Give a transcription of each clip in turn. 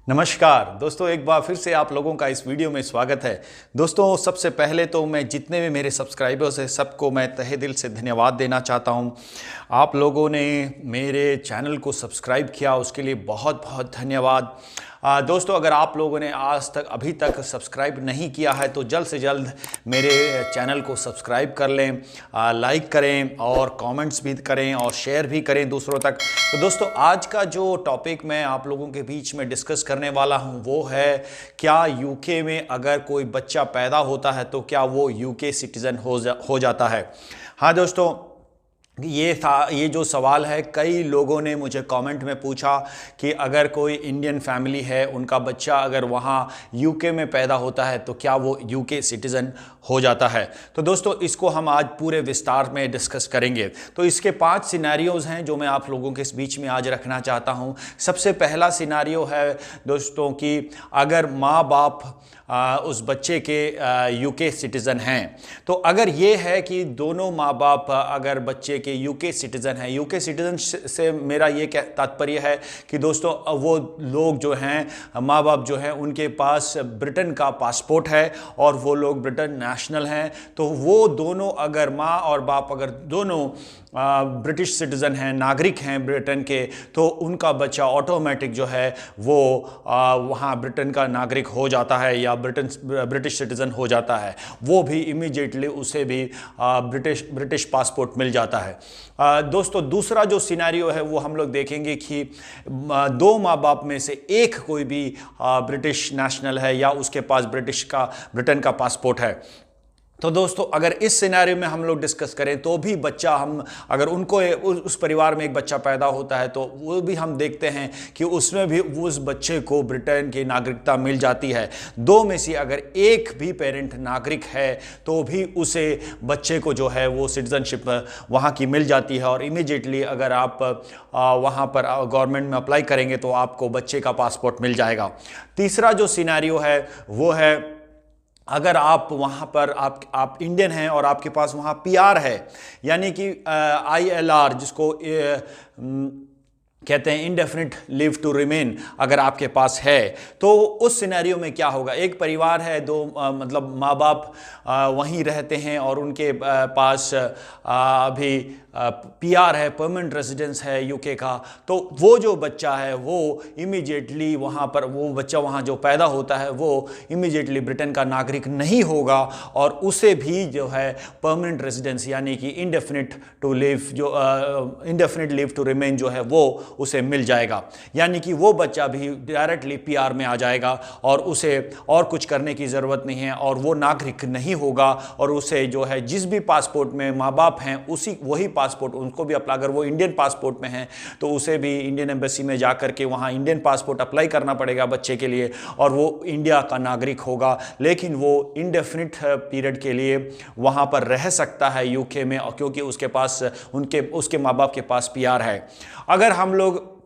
नमस्कार दोस्तों, एक बार फिर से आप लोगों का इस वीडियो में स्वागत है। दोस्तों, सबसे पहले तो मैं जितने भी मेरे सब्सक्राइबर्स हैं सबको मैं तहे दिल से धन्यवाद देना चाहता हूं। आप लोगों ने मेरे चैनल को सब्सक्राइब किया, उसके लिए बहुत बहुत धन्यवाद। दोस्तों, अगर आप लोगों ने आज तक अभी तक सब्सक्राइब नहीं किया है तो जल्द से जल्द मेरे चैनल को सब्सक्राइब कर लें, लाइक करें और कमेंट्स भी करें और शेयर भी करें दूसरों तक। तो दोस्तों, आज का जो टॉपिक मैं आप लोगों के बीच में डिस्कस करने वाला हूं वो है, क्या यूके में अगर कोई बच्चा पैदा होता है तो क्या वो यूके सिटीज़न हो जाता है। हाँ दोस्तों, ये जो सवाल है, कई लोगों ने मुझे कमेंट में पूछा कि अगर कोई इंडियन फैमिली है, उनका बच्चा अगर वहाँ यूके में पैदा होता है तो क्या वो यूके सिटीज़न हो जाता है। तो दोस्तों, इसको हम आज पूरे विस्तार में डिस्कस करेंगे। तो इसके 5 सिनेरियोज़ हैं जो मैं आप लोगों के बीच में आज रखना चाहता हूँ। सबसे पहला सिनेरियो है दोस्तों कि अगर माँ बाप उस बच्चे के यूके सिटीज़न हैं, तो अगर ये है कि दोनों माँ बाप अगर बच्चे के यूके सिटीज़न हैं, यूके सिटीज़न से मेरा ये तात्पर्य है कि दोस्तों वो लोग जो हैं, माँ बाप जो हैं, उनके पास ब्रिटेन का पासपोर्ट है और वो लोग ब्रिटेन नेशनल हैं। तो वो दोनों, अगर माँ और बाप अगर दोनों ब्रिटिश सिटीज़न हैं, नागरिक हैं ब्रिटेन के, तो उनका बच्चा ऑटोमेटिक जो है वो वहाँ ब्रिटेन का नागरिक हो जाता है या ब्रिटिश सिटीज़न हो जाता है। वो भी इमीडिएटली उसे भी ब्रिटिश पासपोर्ट मिल जाता है। दोस्तों, दूसरा जो सिनेरियो है वो हम लोग देखेंगे कि दो माँ बाप में से एक कोई भी ब्रिटिश नेशनल है या उसके पास ब्रिटेन का पासपोर्ट है। तो दोस्तों, अगर इस सिनेरियो में हम लोग डिस्कस करें तो भी बच्चा, हम अगर उनको उस परिवार में एक बच्चा पैदा होता है तो वो भी हम देखते हैं कि उसमें भी उस बच्चे को ब्रिटेन की नागरिकता मिल जाती है। दो में से अगर एक भी पेरेंट नागरिक है तो भी उसे बच्चे को जो है वो सिटीज़नशिप वहाँ की मिल जाती है और इमीडिएटली अगर आप वहाँ पर गवर्नमेंट में अप्लाई करेंगे तो आपको बच्चे का पासपोर्ट मिल जाएगा। तीसरा जो सिनेरियो है वो है, अगर आप वहाँ पर आप इंडियन हैं और आपके पास वहाँ पीआर है, यानी कि ILR जिसको कहते हैं, इंडेफिनिट लीव टू रिमेन, अगर आपके पास है तो उस सिनेरियो में क्या होगा। एक परिवार है, दो मतलब माँ बाप वहीं रहते हैं और उनके पास अभी पीआर है, परमानेंट रेजिडेंस है यूके का। तो वो जो बच्चा है वो इमीडिएटली वहाँ पर, वो बच्चा वहाँ जो पैदा होता है वो इमीडिएटली ब्रिटेन का नागरिक नहीं होगा और उसे भी जो है परमानेंट रेजिडेंस यानी कि इंडेफिनिट लीव टू रिमेन जो है वो उसे मिल जाएगा। यानी कि वो बच्चा भी डायरेक्टली पीआर में आ जाएगा और उसे और कुछ करने की ज़रूरत नहीं है और वो नागरिक नहीं होगा और उसे जो है जिस भी पासपोर्ट में माँ बाप हैं वही पासपोर्ट उनको भी अप्लाई, अगर वो इंडियन पासपोर्ट में हैं तो उसे भी इंडियन एम्बेसी में जा करके वहाँ इंडियन पासपोर्ट अप्लाई करना पड़ेगा बच्चे के लिए और वो इंडिया का नागरिक होगा। लेकिन वो इंडेफिनिट पीरियड के लिए वहाँ पर रह सकता है यूके में, क्योंकि उसके पास उसके माँ बाप के पास पीआर है। अगर हम लोग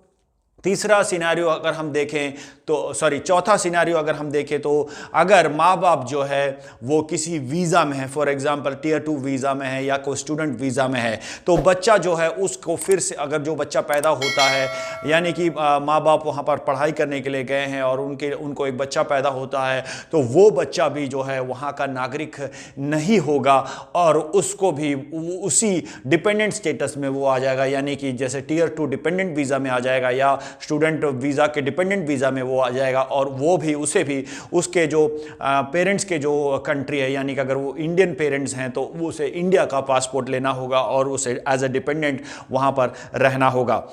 तीसरा सिनेरियो अगर हम देखें तो चौथा सिनेरियो अगर हम देखें तो अगर माँ बाप जो है वो किसी वीज़ा में है, फॉर एग्जांपल टियर 2 वीज़ा में है या कोई स्टूडेंट वीज़ा में है, तो बच्चा जो है उसको फिर से, अगर जो बच्चा पैदा होता है, यानी कि माँ बाप वहाँ पर पढ़ाई करने के लिए गए हैं और उनको एक बच्चा पैदा होता है, तो वो बच्चा भी जो है वहाँ का नागरिक नहीं होगा और उसको भी उसी डिपेंडेंट स्टेटस में वो आ जाएगा, यानी कि जैसे टियर 2 डिपेंडेंट वीज़ा में आ जाएगा या स्टूडेंट वीज़ा के डिपेंडेंट वीज़ा में वो आ जाएगा और वो भी, उसे भी उसके जो पेरेंट्स के जो कंट्री है, यानी कि अगर वो इंडियन पेरेंट्स हैं तो उसे इंडिया का पासपोर्ट लेना होगा और उसे एज अ डिपेंडेंट वहाँ पर रहना होगा।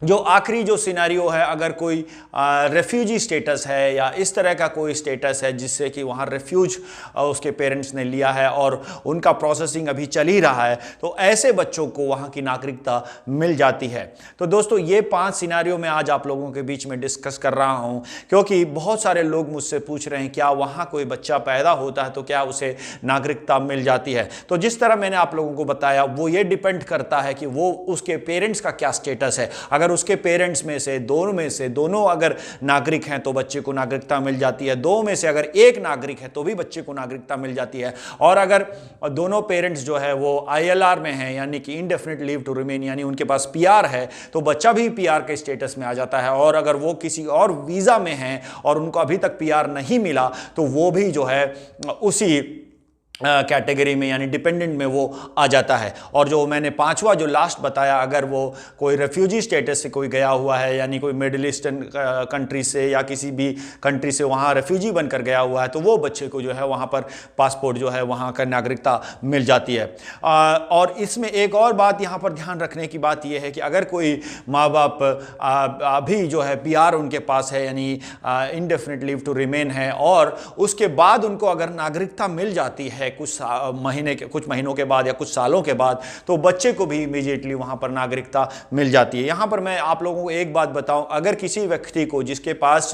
जो आखिरी जो सिनेरियो है, अगर कोई रेफ्यूजी स्टेटस है या इस तरह का कोई स्टेटस है जिससे कि वहाँ रेफ्यूज उसके पेरेंट्स ने लिया है और उनका प्रोसेसिंग अभी चल ही रहा है, तो ऐसे बच्चों को वहाँ की नागरिकता मिल जाती है। तो दोस्तों, ये 5 सिनेरियो मैं आज आप लोगों के बीच में डिस्कस कर रहा हूँ क्योंकि बहुत सारे लोग मुझसे पूछ रहे हैं क्या वहाँ कोई बच्चा पैदा होता है तो क्या उसे नागरिकता मिल जाती है। तो जिस तरह मैंने आप लोगों को बताया वो ये डिपेंड करता है कि वो उसके पेरेंट्स का क्या स्टेटस है। अगर अगर उसके पेरेंट्स में से दोनों अगर नागरिक हैं तो बच्चे को नागरिकता मिल जाती है, दो में से अगर एक नागरिक है तो भी बच्चे को नागरिकता मिल जाती है। और अगर दोनों पेरेंट्स जो है वो ILR में हैं, यानी कि इंडेफिनिट लीव टू रिमेन, यानी उनके पास PR है, तो बच्चा भी PR के स्टेटस में आ जाता है। और अगर वो किसी और वीज़ा में हैं और उनको अभी तक PR नहीं मिला तो वो भी जो है उसी कैटेगरी में यानी डिपेंडेंट में वो आ जाता है। और जो मैंने पांचवा जो लास्ट बताया, अगर वो कोई रेफ्यूजी स्टेटस से कोई गया हुआ है, यानी कोई मिडिल ईस्टर्न कंट्री से या किसी भी कंट्री से वहाँ रेफ्यूजी बनकर गया हुआ है, तो वो बच्चे को जो है वहाँ पर पासपोर्ट जो है वहाँ का नागरिकता मिल जाती है। और इसमें एक और बात यहाँ पर ध्यान रखने की बात यह है कि अगर कोई माँ बाप अभी जो है PR उनके पास है, यानी इंडेफिनिट लीव टू रिमेन है, और उसके बाद उनको अगर नागरिकता मिल जाती है कुछ महीनों के बाद या कुछ सालों के बाद, तो बच्चे को भी इमीडिएटली वहां पर नागरिकता मिल जाती है। यहां पर मैं आप लोगों को एक बात बताऊं, अगर किसी व्यक्ति को जिसके पास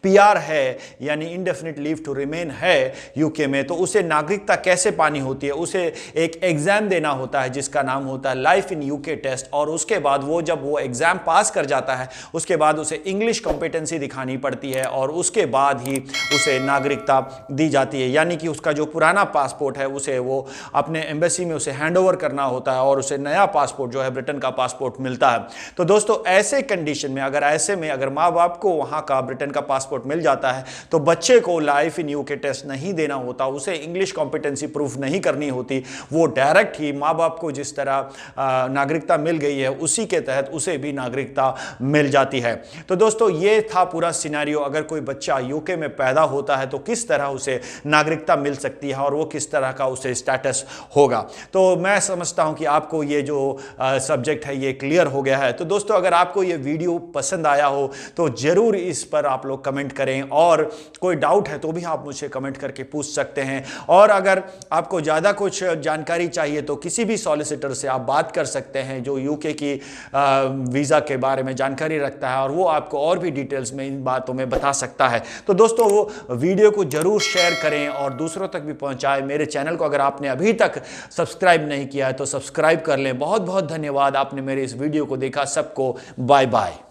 PR है यानी इंडेफिनिट लीव टू रिमेन है UK में, तो उसे नागरिकता कैसे पानी होती है? उसे एक एग्जाम देना होता है जिसका नाम होता है लाइफ इन UK टेस्ट, और उसके बाद जब वो एग्जाम पास कर जाता है उसके बाद उसे इंग्लिश कॉम्पिटेंसी दिखानी पड़ती है, और उसके बाद ही उसे नागरिकता दी जाती है। यानी कि उसका जो पुराना पासपोर्ट है उसे वो अपने एम्बेसी में उसे हैंडओवर करना होता है और उसे नया पासपोर्ट जो है ब्रिटेन का पासपोर्ट मिलता है। तो दोस्तों ऐसे कंडीशन में अगर माँ बाप को वहां का ब्रिटेन का पासपोर्ट मिल जाता है तो बच्चे को लाइफ इन UK टेस्ट नहीं देना होता, उसे इंग्लिश कॉम्पिटेंसी प्रूफ नहीं करनी होती, वो डायरेक्ट ही माँ बाप को जिस तरह नागरिकता मिल गई है उसी के तहत उसे भी नागरिकता मिल जाती है। तो दोस्तों ये था पूरा सिनेरियो, अगर कोई बच्चा UK में पैदा होता है तो किस तरह उसे नागरिकता मिल सकती है और वो किस तरह का उसे स्टेटस होगा। तो मैं समझता हूं कि आपको ये जो सब्जेक्ट है ये क्लियर हो गया है। तो दोस्तों अगर आपको ये वीडियो पसंद आया हो तो जरूर इस पर आप लोग कमेंट करें, और कोई डाउट है तो भी आप मुझे कमेंट करके पूछ सकते हैं। और अगर आपको ज़्यादा कुछ जानकारी चाहिए तो किसी भी सॉलिसिटर से आप बात कर सकते हैं जो UK की वीज़ा के बारे में जानकारी रखता है, और वो आपको और भी डिटेल्स में इन बातों में बता सकता है। तो दोस्तों वो वीडियो को जरूर शेयर करें और दूसरों तक भी पहुंचाएं। मेरे चैनल को अगर आपने अभी तक सब्सक्राइब नहीं किया है तो सब्सक्राइब कर लें। बहुत बहुत धन्यवाद, आपने मेरे इस वीडियो को देखा। सबको बाय बाय।